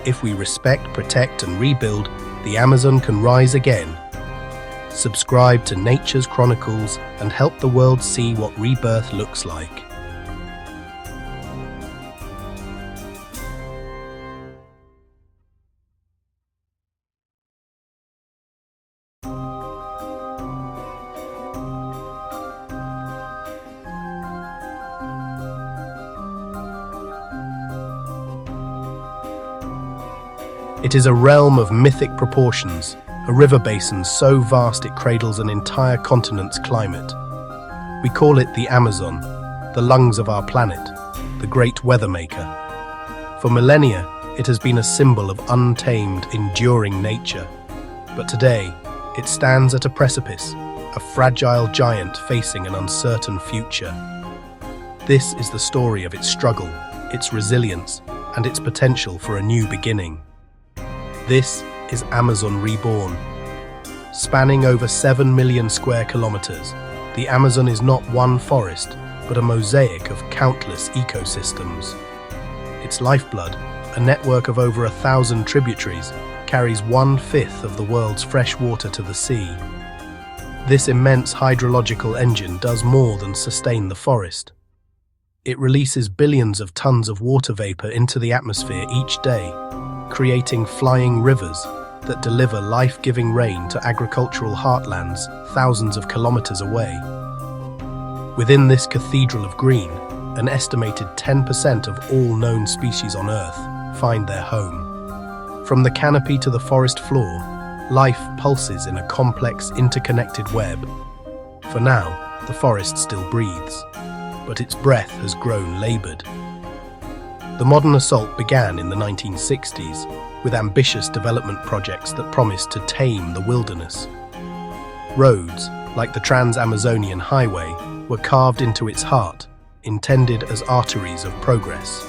If we respect, protect, and rebuild, the Amazon can rise again. Subscribe to Nature's Chronicles and help the world see what rebirth looks like. It is a realm of mythic proportions, a river basin so vast it cradles an entire continent's climate. We call it the Amazon, the lungs of our planet, the great weather maker. For millennia, it has been a symbol of untamed, enduring nature. But today, it stands at a precipice, a fragile giant facing an uncertain future. This is the story of its struggle, its resilience, and its potential for a new beginning. This is Amazon Reborn. Spanning over 7 million square kilometers, the Amazon is not one forest, but a mosaic of countless ecosystems. Its lifeblood, a network of over 1,000 tributaries, carries 1/5 of the world's fresh water to the sea. This immense hydrological engine does more than sustain the forest. It releases billions of tons of water vapor into the atmosphere each day, creating flying rivers that deliver life-giving rain to agricultural heartlands thousands of kilometers away. Within this cathedral of green, an estimated 10% of all known species on Earth find their home. From the canopy to the forest floor, life pulses in a complex, interconnected web. For now, the forest still breathes, but its breath has grown labored. The modern assault began in the 1960s with ambitious development projects that promised to tame the wilderness. Roads, like the Trans-Amazonian Highway, were carved into its heart, intended as arteries of progress.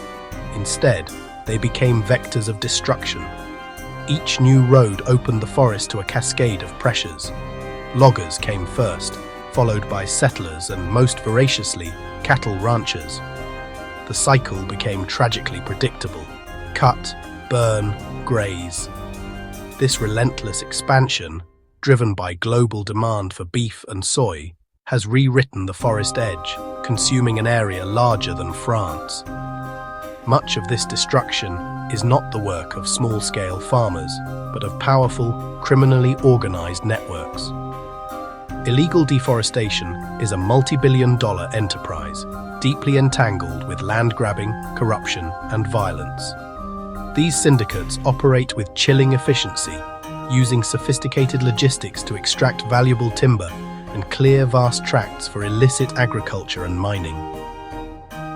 Instead, they became vectors of destruction. Each new road opened the forest to a cascade of pressures. Loggers came first, followed by settlers and, most voraciously, cattle ranchers. The cycle became tragically predictable. Cut, burn, graze. This relentless expansion, driven by global demand for beef and soy, has rewritten the forest edge, consuming an area larger than France. Much of this destruction is not the work of small-scale farmers, but of powerful, criminally organized networks. Illegal deforestation is a multi-billion-dollar enterprise, deeply entangled with land grabbing, corruption, and violence. These syndicates operate with chilling efficiency, using sophisticated logistics to extract valuable timber and clear vast tracts for illicit agriculture and mining.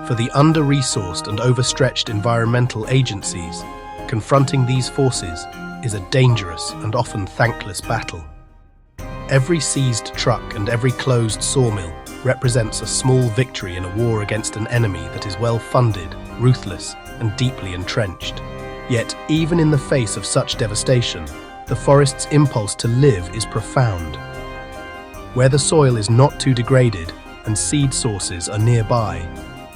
For the under-resourced and overstretched environmental agencies, confronting these forces is a dangerous and often thankless battle. Every seized truck and every closed sawmill represents a small victory in a war against an enemy that is well-funded, ruthless, and deeply entrenched. Yet, even in the face of such devastation, the forest's impulse to live is profound. Where the soil is not too degraded and seed sources are nearby,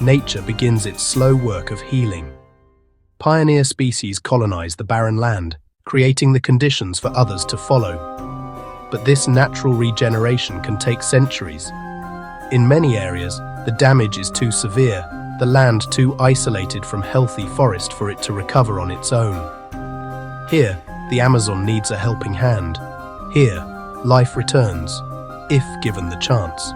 nature begins its slow work of healing. Pioneer species colonize the barren land, creating the conditions for others to follow. But this natural regeneration can take centuries. In many areas, the damage is too severe, the land too isolated from healthy forest for it to recover on its own. Here, the Amazon needs a helping hand. Here, life returns, if given the chance.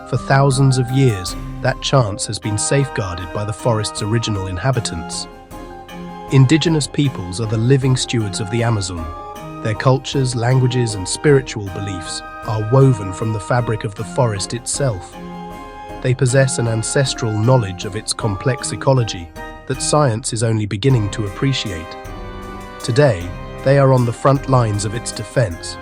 For thousands of years, that chance has been safeguarded by the forest's original inhabitants. Indigenous peoples are the living stewards of the Amazon. Their cultures, languages, and spiritual beliefs are woven from the fabric of the forest itself. They possess an ancestral knowledge of its complex ecology that science is only beginning to appreciate. Today, they are on the front lines of its defense.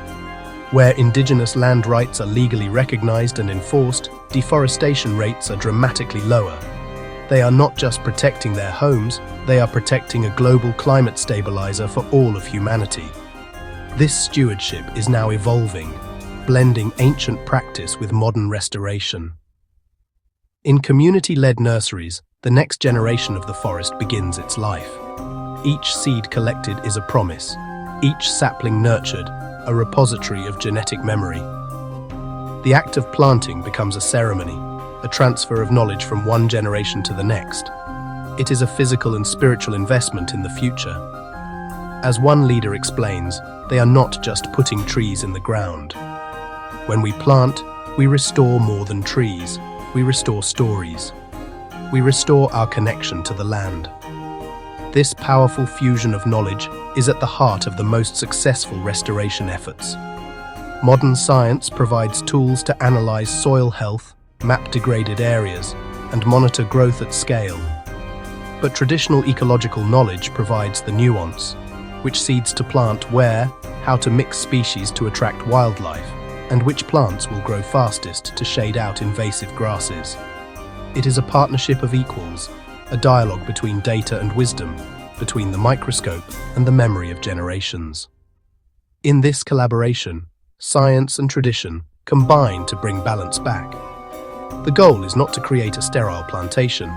Where indigenous land rights are legally recognized and enforced, deforestation rates are dramatically lower. They are not just protecting their homes, they are protecting a global climate stabilizer for all of humanity. This stewardship is now evolving, blending ancient practice with modern restoration. In community-led nurseries, the next generation of the forest begins its life. Each seed collected is a promise, each sapling nurtured, a repository of genetic memory. The act of planting becomes a ceremony, a transfer of knowledge from one generation to the next. It is a physical and spiritual investment in the future. As one leader explains, they are not just putting trees in the ground. When we plant, we restore more than trees. We restore stories. We restore our connection to the land. This powerful fusion of knowledge is at the heart of the most successful restoration efforts. Modern science provides tools to analyze soil health, map degraded areas, and monitor growth at scale. But traditional ecological knowledge provides the nuance, which seeds to plant where, how to mix species to attract wildlife, and which plants will grow fastest to shade out invasive grasses. It is a partnership of equals, a dialogue between data and wisdom, between the microscope and the memory of generations. In this collaboration, science and tradition combine to bring balance back. The goal is not to create a sterile plantation.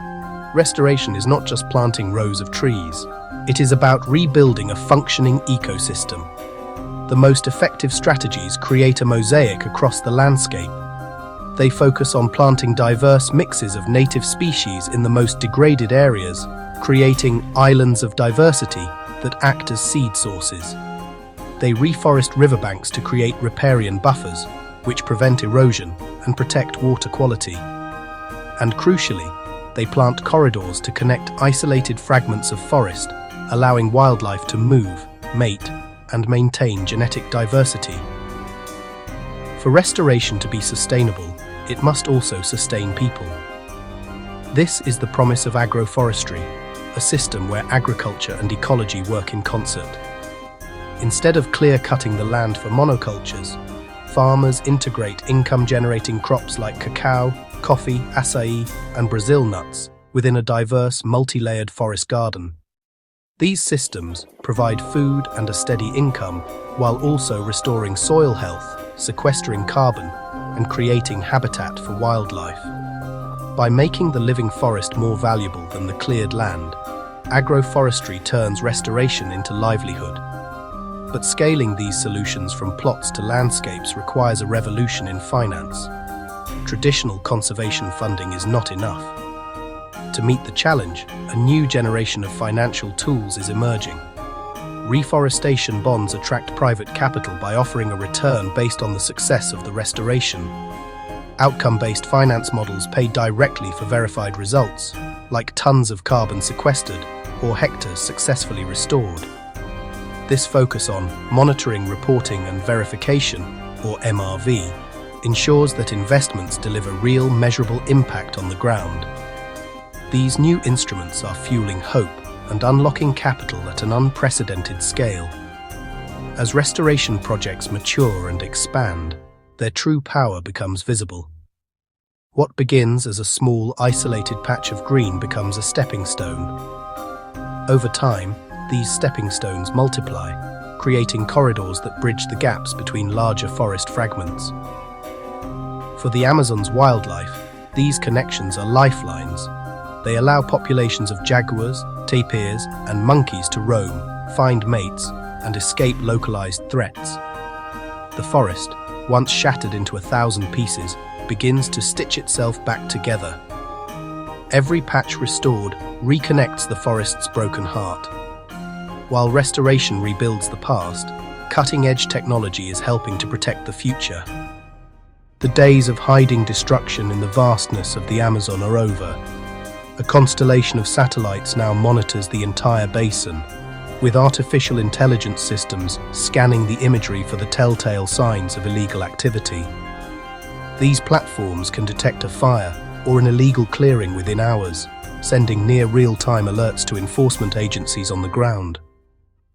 Restoration is not just planting rows of trees. It is about rebuilding a functioning ecosystem. The most effective strategies create a mosaic across the landscape. They focus on planting diverse mixes of native species in the most degraded areas, creating islands of diversity that act as seed sources. They reforest riverbanks to create riparian buffers, which prevent erosion and protect water quality. And crucially, they plant corridors to connect isolated fragments of forest, allowing wildlife to move, mate, and maintain genetic diversity. For restoration to be sustainable, it must also sustain people. This is the promise of agroforestry, a system where agriculture and ecology work in concert. Instead of clear-cutting the land for monocultures, farmers integrate income-generating crops like cacao, coffee, acai, and Brazil nuts within a diverse, multi-layered forest garden. These systems provide food and a steady income while also restoring soil health, sequestering carbon, and creating habitat for wildlife. By making the living forest more valuable than the cleared land, agroforestry turns restoration into livelihood. But scaling these solutions from plots to landscapes requires a revolution in finance. Traditional conservation funding is not enough. To meet the challenge, a new generation of financial tools is emerging. Reforestation bonds attract private capital by offering a return based on the success of the restoration. Outcome-based finance models pay directly for verified results, like tons of carbon sequestered or hectares successfully restored. This focus on monitoring, reporting, and verification, or MRV, ensures that investments deliver real, measurable impact on the ground. These new instruments are fueling hope and unlocking capital at an unprecedented scale. As restoration projects mature and expand, their true power becomes visible. What begins as a small, isolated patch of green becomes a stepping stone. Over time, these stepping stones multiply, creating corridors that bridge the gaps between larger forest fragments. For the Amazon's wildlife, these connections are lifelines. They allow populations of jaguars, tapirs, and monkeys to roam, find mates, and escape localized threats. The forest, once shattered into 1,000 pieces, begins to stitch itself back together. Every patch restored reconnects the forest's broken heart. While restoration rebuilds the past, cutting-edge technology is helping to protect the future. The days of hiding destruction in the vastness of the Amazon are over. A constellation of satellites now monitors the entire basin, with artificial intelligence systems scanning the imagery for the telltale signs of illegal activity. These platforms can detect a fire or an illegal clearing within hours, sending near real-time alerts to enforcement agencies on the ground.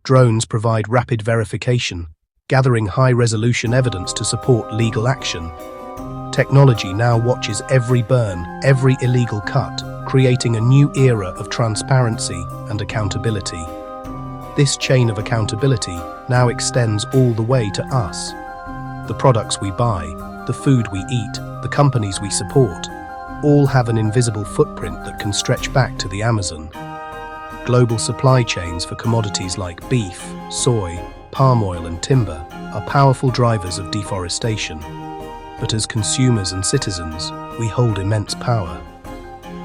Drones provide rapid verification, gathering high-resolution evidence to support legal action. Technology now watches every burn, every illegal cut, creating a new era of transparency and accountability. This chain of accountability now extends all the way to us. The products we buy, the food we eat, the companies we support, all have an invisible footprint that can stretch back to the Amazon. Global supply chains for commodities like beef, soy, palm oil and timber are powerful drivers of deforestation. But as consumers and citizens, we hold immense power.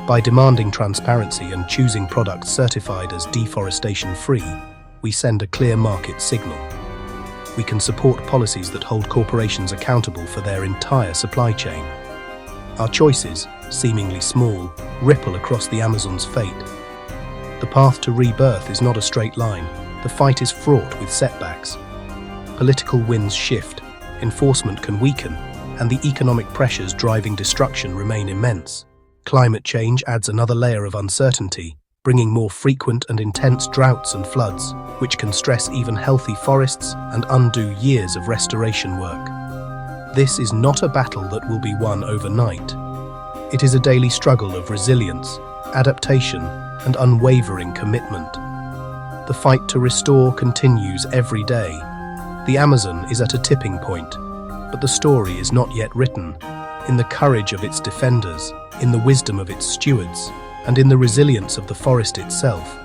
By demanding transparency and choosing products certified as deforestation-free, we send a clear market signal. We can support policies that hold corporations accountable for their entire supply chain. Our choices, seemingly small, ripple across the Amazon's fate. The path to rebirth is not a straight line. The fight is fraught with setbacks. Political winds shift, enforcement can weaken, and the economic pressures driving destruction remain immense. Climate change adds another layer of uncertainty, bringing more frequent and intense droughts and floods, which can stress even healthy forests and undo years of restoration work. This is not a battle that will be won overnight. It is a daily struggle of resilience, adaptation, and unwavering commitment. The fight to restore continues every day. The Amazon is at a tipping point, but the story is not yet written. In the courage of its defenders, in the wisdom of its stewards, and in the resilience of the forest itself,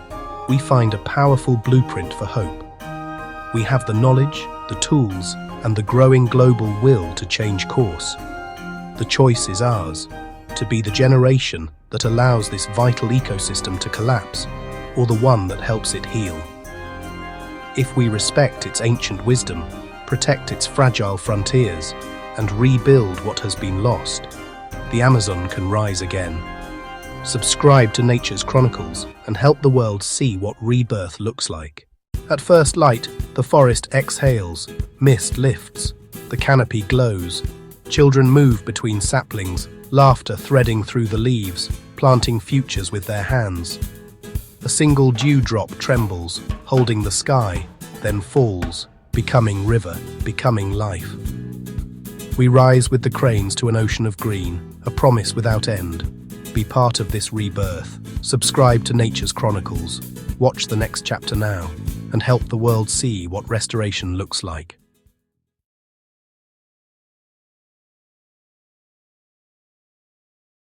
we find a powerful blueprint for hope. We have the knowledge, the tools, and the growing global will to change course. The choice is ours, to be the generation that allows this vital ecosystem to collapse, or the one that helps it heal. If we respect its ancient wisdom, protect its fragile frontiers, and rebuild what has been lost, the Amazon can rise again. Subscribe to Nature's Chronicles and help the world see what rebirth looks like. At first light, the forest exhales, mist lifts, the canopy glows. Children move between saplings, laughter threading through the leaves, planting futures with their hands. A single dewdrop trembles, holding the sky, then falls, becoming river, becoming life. We rise with the cranes to an ocean of green, a promise without end. Be part of this rebirth. Subscribe to Nature's Chronicles. Watch the next chapter now, and help the world see what restoration looks like.